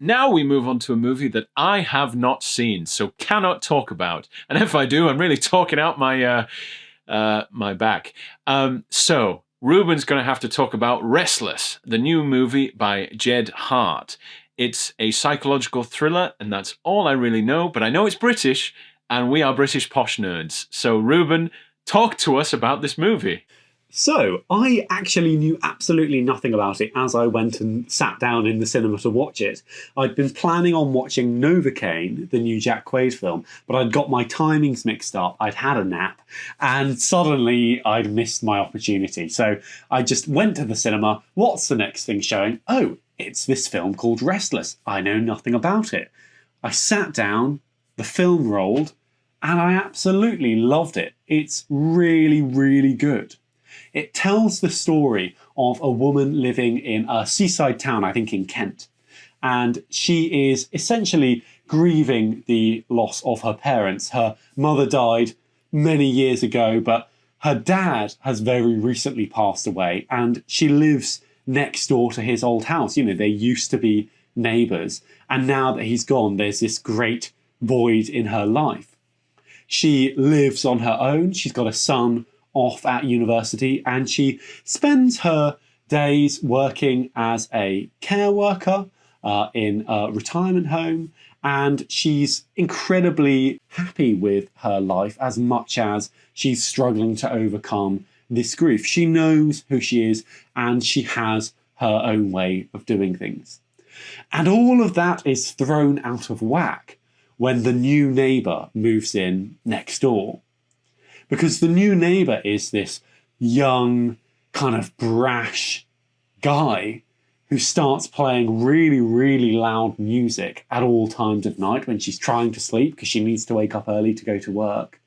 Now we move on to a movie that I have not seen, so cannot talk about. And if I do, I'm really talking out my back. So Reuben's going to have to talk about Restless, the new movie by Jed Hart. It's a psychological thriller, and that's all I really know. But I know it's British, and we are British posh nerds. So Reuben, talk to us about this movie. So, I actually knew absolutely nothing about it as I went and sat down in the cinema to watch it. I'd been planning on watching Novocaine, the new Jack Quaid film, but I'd got my timings mixed up, I'd had a nap, and suddenly I'd missed my opportunity. So I just went to the cinema. What's the next thing showing? Oh, it's this film called Restless. I know nothing about it. I sat down, the film rolled, and I absolutely loved it. It's really, really good. It tells the story of a woman living in a seaside town, I think in Kent. And she is essentially grieving the loss of her parents. Her mother died many years ago, but her dad has very recently passed away, and she lives next door to his old house. You know, they used to be neighbours, and now that he's gone, there's this great void in her life. She lives on her own. She's got a son off at university, and she spends her days working as a care worker in a retirement home, and she's incredibly happy with her life as much as she's struggling to overcome this grief. She knows who she is, and she has her own way of doing things. And all of that is thrown out of whack when the new neighbour moves in next door. Because the new neighbour is this young, kind of brash guy who starts playing really, really loud music at all times of night when she's trying to sleep because she needs to wake up early to go to work.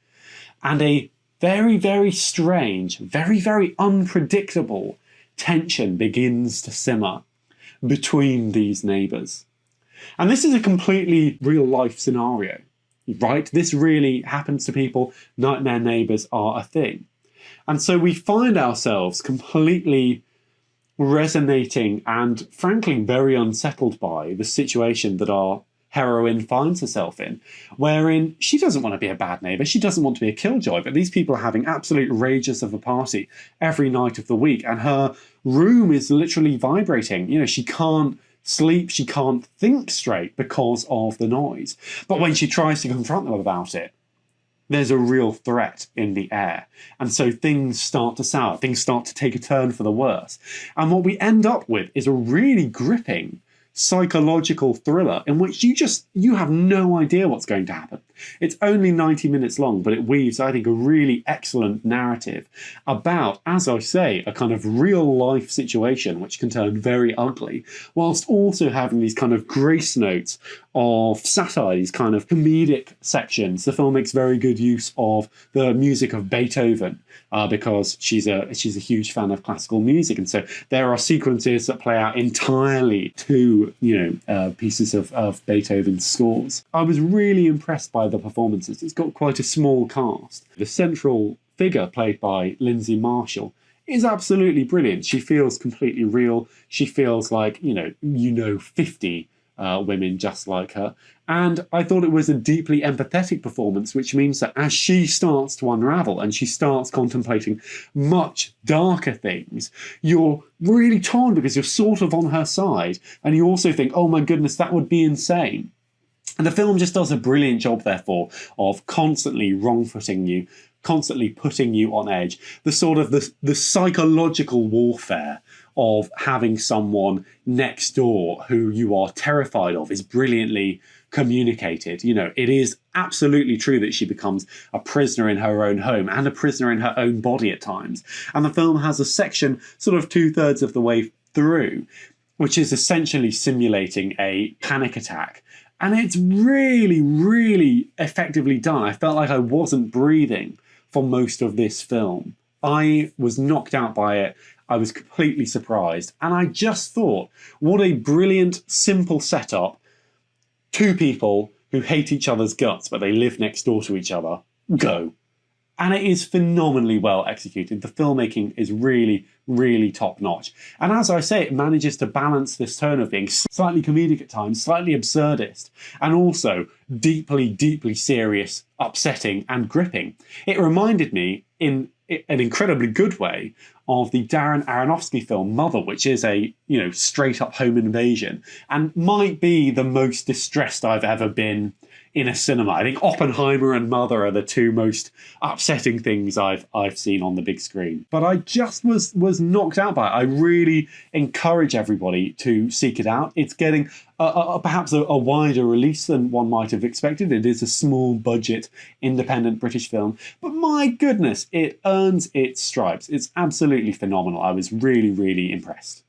And a very, very strange, very, very unpredictable tension begins to simmer between these neighbours. And this is a completely real-life scenario. Right? This really happens to people. Nightmare neighbours are a thing. And so we find ourselves completely resonating and frankly very unsettled by the situation that our heroine finds herself in, wherein she doesn't want to be a bad neighbour, she doesn't want to be a killjoy, but these people are having absolute rages of a party every night of the week, and her room is literally vibrating. You know, she can't sleep, she can't think straight because of the noise. But when she tries to confront them about it, there's a real threat in the air. And so things start to sour, things start to take a turn for the worse. And what we end up with is a really gripping psychological thriller in which you have no idea what's going to happen. It's only 90 minutes long, but it weaves, I think, a really excellent narrative about, as I say, a kind of real life situation which can turn very ugly, whilst also having these kind of grace notes of satire, these kind of comedic sections. The film makes very good use of the music of Beethoven because she's a huge fan of classical music, and so there are sequences that play out entirely to pieces of Beethoven's scores. I was really impressed by the performances. It's got quite a small cast. The central figure, played by Lyndsey Marshall, is absolutely brilliant. She feels completely real. She feels like 50 women just like her. And I thought it was a deeply empathetic performance, which means that as she starts to unravel and she starts contemplating much darker things, you're really torn because you're sort of on her side. And you also think, oh my goodness, that would be insane. And the film just does a brilliant job, therefore, of constantly wrong-footing you, constantly putting you on edge. The sort of the psychological warfare of having someone next door who you are terrified of is brilliantly communicated. You know, it is absolutely true that she becomes a prisoner in her own home and a prisoner in her own body at times. And the film has a section sort of 2/3 of the way through, which is essentially simulating a panic attack. And it's really, really effectively done. I felt like I wasn't breathing for most of this film. I was knocked out by it. I was completely surprised. And I just thought, what a brilliant, simple setup. Two people who hate each other's guts, but they live next door to each other. Go. And it is phenomenally well executed. The filmmaking is really, really top notch. And as I say, it manages to balance this tone of being slightly comedic at times, slightly absurdist, and also deeply, deeply serious, upsetting, and gripping. It reminded me, in an incredibly good way, of the Darren Aronofsky film Mother, which is a straight up home invasion, and might be the most distressed I've ever been in a cinema. I think Oppenheimer and Mother are the two most upsetting things I've seen on the big screen. But I just was knocked out by it. I really encourage everybody to seek it out. It's getting perhaps a wider release than one might have expected. It is a small budget independent British film, but my goodness, it earns its stripes. It's absolutely phenomenal. I was really, really impressed.